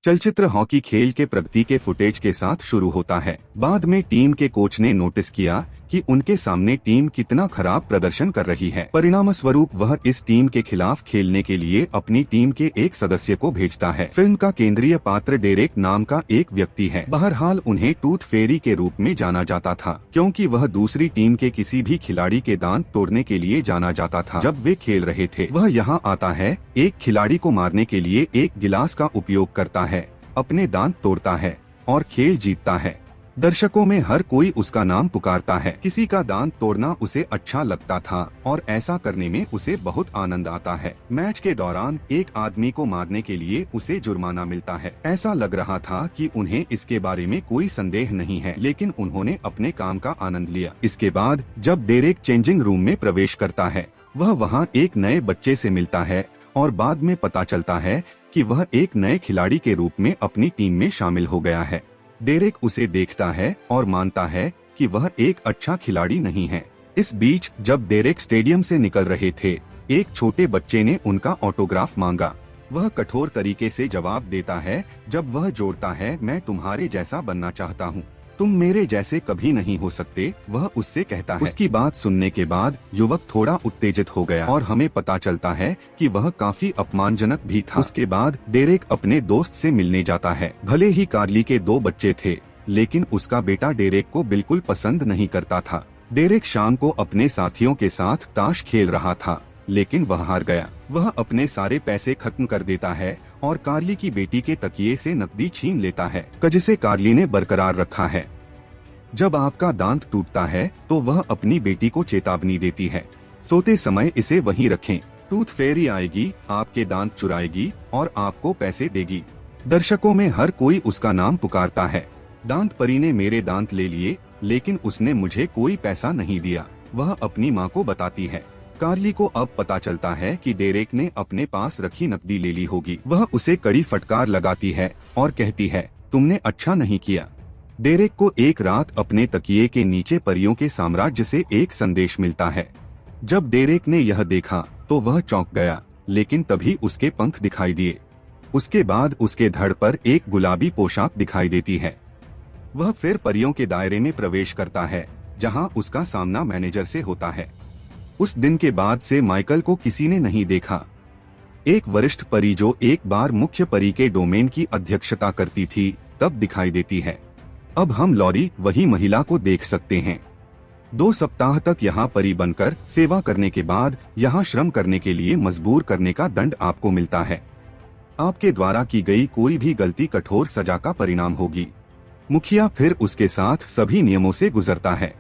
चलचित्र हॉकी खेल के प्रगति के फुटेज के साथ शुरू होता है। बाद में टीम के कोच ने नोटिस किया कि उनके सामने टीम कितना खराब प्रदर्शन कर रही है। परिणाम स्वरूप वह इस टीम के खिलाफ खेलने के लिए अपनी टीम के एक सदस्य को भेजता है। फिल्म का केंद्रीय पात्र डेरेक नाम का एक व्यक्ति है। बहरहाल उन्हें टूथ फेरी के रूप में जाना जाता था, क्योंकि वह दूसरी टीम के किसी भी खिलाड़ी के दांत तोड़ने के लिए जाना जाता था। जब वे खेल रहे थे, वह यहाँ आता है, एक खिलाड़ी को मारने के लिए एक गिलास का उपयोग करता है, अपने दांत तोड़ता है और खेल जीतता है। दर्शकों में हर कोई उसका नाम पुकारता है। किसी का दांत तोड़ना उसे अच्छा लगता था और ऐसा करने में उसे बहुत आनंद आता है। मैच के दौरान एक आदमी को मारने के लिए उसे जुर्माना मिलता है। ऐसा लग रहा था कि उन्हें इसके बारे में कोई संदेह नहीं है, लेकिन उन्होंने अपने काम का आनंद लिया। इसके बाद जब डेरेक चेंजिंग रूम में प्रवेश करता है, वह वहाँ एक नए बच्चे से मिलता है और बाद में पता चलता है कि वह एक नए खिलाड़ी के रूप में अपनी टीम में शामिल हो गया है। डेरेक उसे देखता है और मानता है कि वह एक अच्छा खिलाड़ी नहीं है। इस बीच जब डेरेक स्टेडियम से निकल रहे थे, एक छोटे बच्चे ने उनका ऑटोग्राफ मांगा। वह कठोर तरीके से जवाब देता है जब वह जोड़ता है, मैं तुम्हारे जैसा बनना चाहता हूँ, तुम मेरे जैसे कभी नहीं हो सकते, वह उससे कहता है। उसकी बात सुनने के बाद युवक थोड़ा उत्तेजित हो गया और हमें पता चलता है कि वह काफी अपमानजनक भी था। उसके बाद डेरेक अपने दोस्त से मिलने जाता है। भले ही कार्ली के 2 बच्चे थे, लेकिन उसका बेटा डेरेक को बिल्कुल पसंद नहीं करता था। डेरेक शाम को अपने साथियों के साथ ताश खेल रहा था, लेकिन वह हार गया। वह अपने सारे पैसे खत्म कर देता है और कार्ली की बेटी के तकिए से नकदी छीन लेता है, जिसे कार्ली ने बरकरार रखा है। जब आपका दांत टूटता है तो वह अपनी बेटी को चेतावनी देती है, सोते समय इसे वहीं रखें, टूथ फेरी आएगी, आपके दांत चुराएगी और आपको पैसे देगी। दर्शकों में हर कोई उसका नाम पुकारता है। दांत परी ने मेरे दांत ले लिए, लेकिन उसने मुझे कोई पैसा नहीं दिया, वह अपनी माँ को बताती है। कार्ली को अब पता चलता है कि डेरेक ने अपने पास रखी नकदी ले ली होगी। वह उसे कड़ी फटकार लगाती है और कहती है, तुमने अच्छा नहीं किया। डेरेक को एक रात अपने तकिए के नीचे परियों के साम्राज्य से एक संदेश मिलता है। जब डेरेक ने यह देखा तो वह चौंक गया, लेकिन तभी उसके पंख दिखाई दिए। उसके बाद उसके धड़ पर एक गुलाबी पोशाक दिखाई देती है। वह फिर परियों के दायरे में प्रवेश करता है, जहां उसका सामना मैनेजर से होता है। उस दिन के बाद से माइकल को किसी ने नहीं देखा। एक वरिष्ठ परी जो एक बार मुख्य परी के डोमेन की अध्यक्षता करती थी, तब दिखाई देती है। अब हम लॉरी, वही महिला को देख सकते हैं। 2 सप्ताह तक यहाँ परी बनकर सेवा करने के बाद यहाँ श्रम करने के लिए मजबूर करने का दंड आपको मिलता है। आपके द्वारा की गई कोई भी गलती कठोर सजा का परिणाम होगी। मुखिया फिर उसके साथ सभी नियमों से गुजरता है।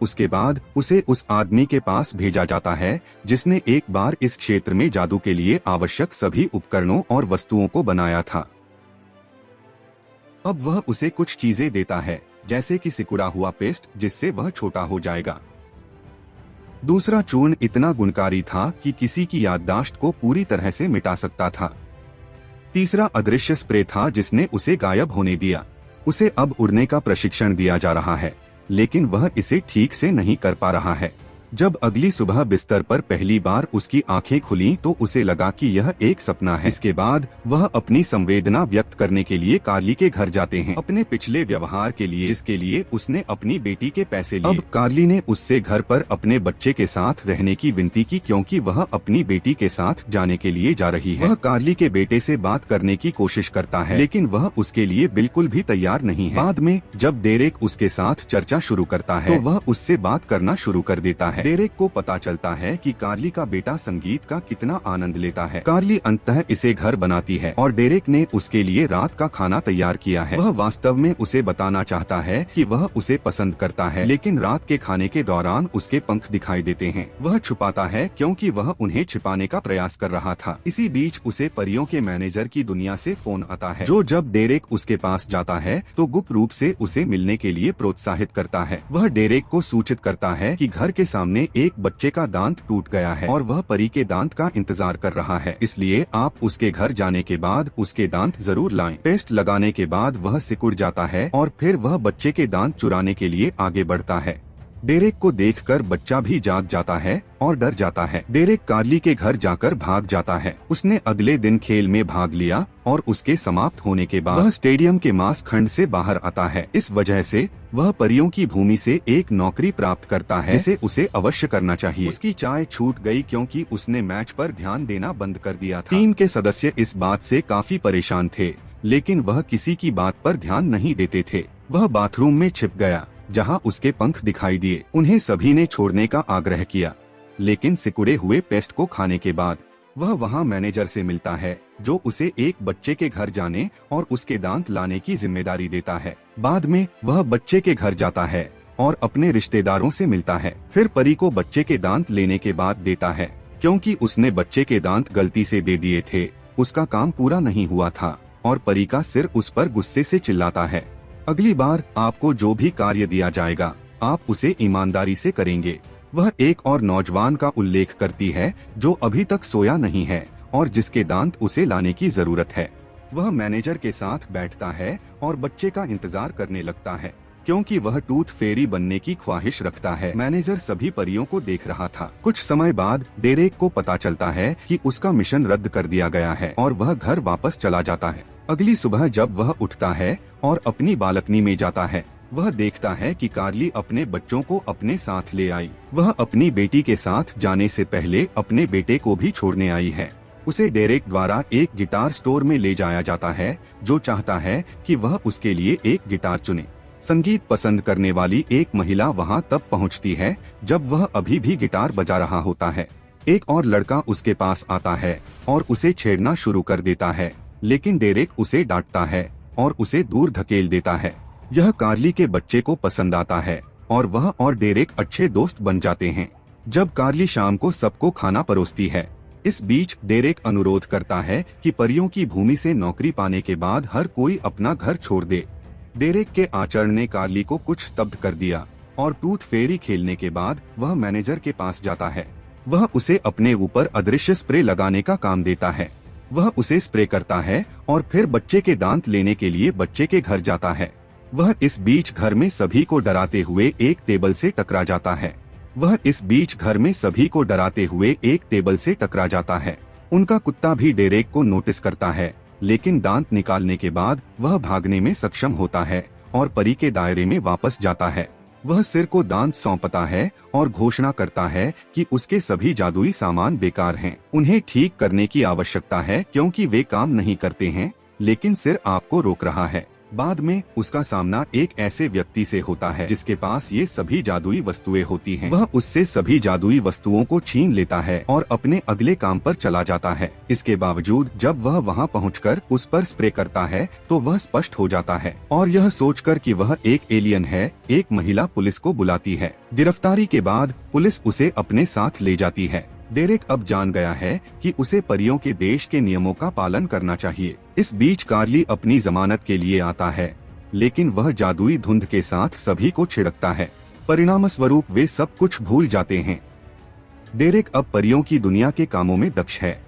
उसके बाद उसे उस आदमी के पास भेजा जाता है जिसने एक बार इस क्षेत्र में जादू के लिए आवश्यक सभी उपकरणों और वस्तुओं को बनाया था। अब वह उसे कुछ चीजें देता है, जैसे कि सिकुड़ा हुआ पेस्ट, जिससे वह छोटा हो जाएगा। दूसरा चूर्ण इतना गुणकारी था कि किसी की याददाश्त को पूरी तरह से मिटा सकता था। तीसरा अदृश्य स्प्रे था जिसने उसे गायब होने दिया। उसे अब उड़ने का प्रशिक्षण दिया जा रहा है, लेकिन वह इसे ठीक से नहीं कर पा रहा है। जब अगली सुबह बिस्तर पर पहली बार उसकी आंखें खुलीं तो उसे लगा कि यह एक सपना है। इसके बाद वह अपनी संवेदना व्यक्त करने के लिए कार्ली के घर जाते हैं, अपने पिछले व्यवहार के लिए, जिसके लिए उसने अपनी बेटी के पैसे लिए। अब कार्ली ने उससे घर पर अपने बच्चे के साथ रहने की विनती की, क्योंकि वह अपनी बेटी के साथ जाने के लिए जा रही है। वह कार्ली के बेटे से बात करने की कोशिश करता है, लेकिन वह उसके लिए बिल्कुल भी तैयार नहीं है। बाद में जब डेरेक उसके साथ चर्चा शुरू करता है, तो वह उससे बात करना शुरू कर देता है। डेरेक को पता चलता है कि कार्ली का बेटा संगीत का कितना आनंद लेता है। कार्ली अंततः इसे घर बनाती है और डेरेक ने उसके लिए रात का खाना तैयार किया है। वह वास्तव में उसे बताना चाहता है कि वह उसे पसंद करता है, लेकिन रात के खाने के दौरान उसके पंख दिखाई देते हैं। वह छुपाता है क्योंकि वह उन्हें छिपाने का प्रयास कर रहा था। इसी बीच उसे परियों के मैनेजर की दुनिया से फोन आता है, जो जब डेरेक उसके पास जाता है तो गुप्त रूप से उसे मिलने के लिए प्रोत्साहित करता है। वह डेरेक को सूचित करता है कि घर के सामने एक बच्चे का दांत टूट गया है और वह परी के दांत का इंतजार कर रहा है, इसलिए आप उसके घर जाने के बाद उसके दांत जरूर लाएं। पेस्ट लगाने के बाद वह सिकुड़ जाता है और फिर वह बच्चे के दांत चुराने के लिए आगे बढ़ता है। डेरेक को देखकर बच्चा भी जाग जाता है और डर जाता है। डेरेक कार्ली के घर जाकर भाग जाता है। उसने अगले दिन खेल में भाग लिया और उसके समाप्त होने के बाद वह स्टेडियम के मांस खंड से बाहर आता है। इस वजह से वह परियों की भूमि से एक नौकरी प्राप्त करता है जिसे उसे अवश्य करना चाहिए। उसकी चाय छूट गई क्योंकि उसने मैच पर ध्यान देना बंद कर दिया था। टीम के सदस्य इस बात से काफी परेशान थे, लेकिन वह किसी की बात पर ध्यान नहीं देते थे। वह बाथरूम में छिप गया जहां उसके पंख दिखाई दिए। उन्हें सभी ने छोड़ने का आग्रह किया, लेकिन सिकुड़े हुए पेस्ट को खाने के बाद वह वहां मैनेजर से मिलता है, जो उसे एक बच्चे के घर जाने और उसके दांत लाने की जिम्मेदारी देता है। बाद में वह बच्चे के घर जाता है और अपने रिश्तेदारों से मिलता है। फिर परी को बच्चे के दांत लेने के बाद देता है, क्योंकि उसने बच्चे के दांत गलती से दे दिए थे। उसका काम पूरा नहीं हुआ था और परी का सिर उस पर गुस्से से चिल्लाता है। अगली बार आपको जो भी कार्य दिया जाएगा, आप उसे ईमानदारी से करेंगे। वह एक और नौजवान का उल्लेख करती है जो अभी तक सोया नहीं है और जिसके दांत उसे लाने की जरूरत है। वह मैनेजर के साथ बैठता है और बच्चे का इंतजार करने लगता है, क्योंकि वह टूथ फेरी बनने की ख्वाहिश रखता है। मैनेजर सभी परियों को देख रहा था। कुछ समय बाद डेरेक को पता चलता है कि उसका मिशन रद्द कर दिया गया है और वह घर वापस चला जाता है। अगली सुबह जब वह उठता है और अपनी बालकनी में जाता है, वह देखता है कि कार्ली अपने बच्चों को अपने साथ ले आई। वह अपनी बेटी के साथ जाने से पहले अपने बेटे को भी छोड़ने आई है। उसे डेरेक द्वारा एक गिटार स्टोर में ले जाया जाता है, जो चाहता है कि वह उसके लिए एक गिटार चुने। संगीत पसंद करने वाली एक महिला वहां तब पहुंचती है जब वह अभी भी गिटार बजा रहा होता है। एक और लड़का उसके पास आता है और उसे छेड़ना शुरू कर देता है, लेकिन डेरेक उसे डांटता है और उसे दूर धकेल देता है। यह कार्ली के बच्चे को पसंद आता है और वह और डेरेक अच्छे दोस्त बन जाते हैं। जब कार्ली शाम को सबको खाना परोसती है, इस बीच डेरेक अनुरोध करता है कि परियों की भूमि से नौकरी पाने के बाद हर कोई अपना घर छोड़ दे। डेरेक के आचरण ने कार्ली को कुछ स्तब्ध कर दिया और टूथ फेरी खेलने के बाद वह मैनेजर के पास जाता है। वह उसे अपने ऊपर अदृश्य स्प्रे लगाने का काम देता है। वह उसे स्प्रे करता है और फिर बच्चे के दांत लेने के लिए बच्चे के घर जाता है। वह इस बीच घर में सभी को डराते हुए एक टेबल से टकरा जाता है। उनका कुत्ता भी डेरेक को नोटिस करता है, लेकिन दांत निकालने के बाद वह भागने में सक्षम होता है और परी के दायरे में वापस जाता है। वह सिर को दांत सौंपता है और घोषणा करता है कि उसके सभी जादुई सामान बेकार हैं। उन्हें ठीक करने की आवश्यकता है क्योंकि वे काम नहीं करते हैं, लेकिन सिर आपको रोक रहा है। बाद में उसका सामना एक ऐसे व्यक्ति से होता है जिसके पास ये सभी जादुई वस्तुएं होती हैं। वह उससे सभी जादुई वस्तुओं को छीन लेता है और अपने अगले काम पर चला जाता है। इसके बावजूद जब वह वहां पहुंचकर उस पर स्प्रे करता है तो वह स्पष्ट हो जाता है और यह सोचकर कि वह एक एलियन है, एक महिला पुलिस को बुलाती है। गिरफ्तारी के बाद पुलिस उसे अपने साथ ले जाती है। डेरेक अब जान गया है कि उसे परियों के देश के नियमों का पालन करना चाहिए। इस बीच कार्ली अपनी जमानत के लिए आता है, लेकिन वह जादुई धुंध के साथ सभी को छिड़कता है। परिणामस्वरूप वे सब कुछ भूल जाते हैं। डेरेक अब परियों की दुनिया के कामों में दक्ष है।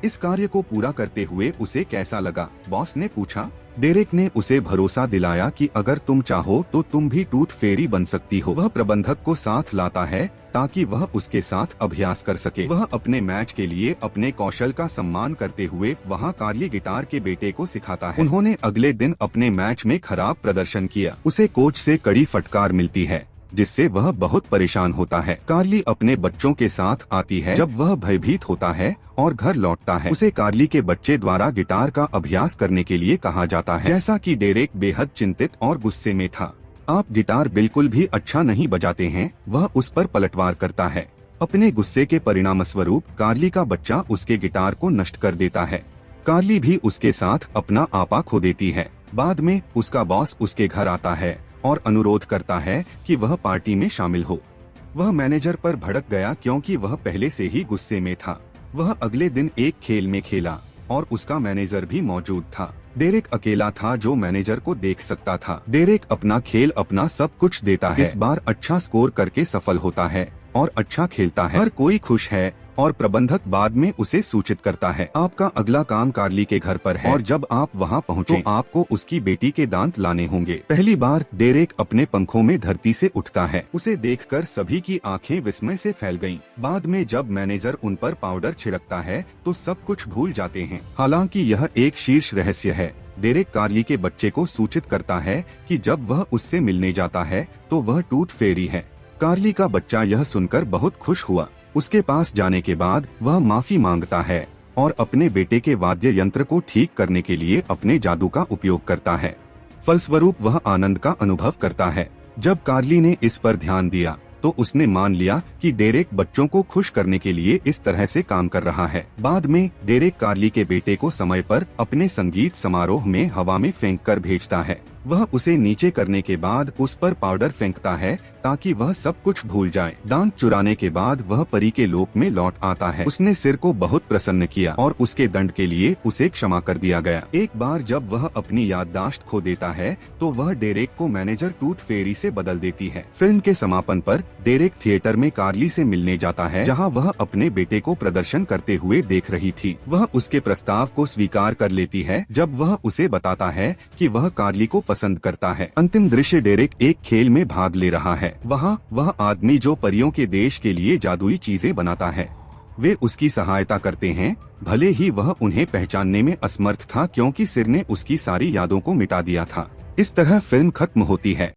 इस कार्य को पूरा करते हुए उसे कैसा लगा? बॉस ने पूछा। डेरेक ने उसे भरोसा दिलाया कि अगर तुम चाहो तो तुम भी टूथ फेरी बन सकती हो। वह प्रबंधक को साथ लाता है ताकि वह उसके साथ अभ्यास कर सके। वह अपने मैच के लिए अपने कौशल का सम्मान करते हुए वहां कार्ली गिटार के बेटे को सिखाता है। उन्होंने अगले दिन अपने मैच में खराब प्रदर्शन किया। उसे कोच से कड़ी फटकार मिलती है, जिससे वह बहुत परेशान होता है। कार्ली अपने बच्चों के साथ आती है जब वह भयभीत होता है और घर लौटता है। उसे कार्ली के बच्चे द्वारा गिटार का अभ्यास करने के लिए कहा जाता है। जैसा कि डेरेक बेहद चिंतित और गुस्से में था। आप गिटार बिल्कुल भी अच्छा नहीं बजाते हैं, वह उस पर पलटवार करता है। अपने गुस्से के परिणामस्वरूप कार्ली का बच्चा उसके गिटार को नष्ट कर देता है। कार्ली भी उसके साथ अपना आपा खो देती है। बाद में उसका बॉस उसके घर आता है और अनुरोध करता है कि वह पार्टी में शामिल हो। वह मैनेजर पर भड़क गया क्योंकि वह पहले से ही गुस्से में था। वह अगले दिन एक खेल में खेला और उसका मैनेजर भी मौजूद था। डेरेक अकेला था जो मैनेजर को देख सकता था। डेरेक अपना खेल अपना सब कुछ देता है। इस बार अच्छा स्कोर करके सफल होता है और अच्छा खेलता है। हर कोई खुश है और प्रबंधक बाद में उसे सूचित करता है। आपका अगला काम कार्ली के घर पर है और जब आप वहां पहुंचे तो आपको उसकी बेटी के दांत लाने होंगे। पहली बार डेरेक अपने पंखों में धरती से उठता है। उसे देखकर सभी की आंखें विस्मय से फैल गईं। बाद में जब मैनेजर उन पर पाउडर छिड़कता है तो सब कुछ भूल जाते हैं। हालांकि यह एक शीर्ष रहस्य है। डेरेक कार्ली के बच्चे को सूचित करता है कि जब वह उससे मिलने जाता है तो वह टूथ फेरी है। कार्ली का बच्चा यह सुनकर बहुत खुश हुआ। उसके पास जाने के बाद वह माफी मांगता है और अपने बेटे के वाद्य यंत्र को ठीक करने के लिए अपने जादू का उपयोग करता है। फलस्वरूप वह आनंद का अनुभव करता है। जब कार्ली ने इस पर ध्यान दिया तो उसने मान लिया कि डेरेक बच्चों को खुश करने के लिए इस तरह से काम कर रहा है। बाद में डेरेक कार्ली के बेटे को समय पर अपने संगीत समारोह में हवा में फेंक कर भेजता है। वह उसे नीचे करने के बाद उस पर पाउडर फेंकता है ताकि वह सब कुछ भूल जाए। दांत चुराने के बाद वह परी के लोक में लौट आता है। उसने सिर को बहुत प्रसन्न किया और उसके दंड के लिए उसे क्षमा कर दिया गया। एक बार जब वह अपनी याददाश्त खो देता है तो वह डेरेक को मैनेजर टूथ फेरी से बदल देती है। फिल्म के समापन पर डेरेक थिएटर में कार्ली से मिलने जाता है जहाँ वह अपने बेटे को प्रदर्शन करते हुए देख रही थी। वह उसके प्रस्ताव को स्वीकार कर लेती है जब वह उसे बताता है कि वह कार्ली को पसंद करता है। अंतिम दृश्य डेरेक एक खेल में भाग ले रहा है। वहाँ वह आदमी जो परियों के देश के लिए जादुई चीजें बनाता है वे उसकी सहायता करते हैं, भले ही वह उन्हें पहचानने में असमर्थ था क्योंकि सिर ने उसकी सारी यादों को मिटा दिया था। इस तरह फिल्म खत्म होती है।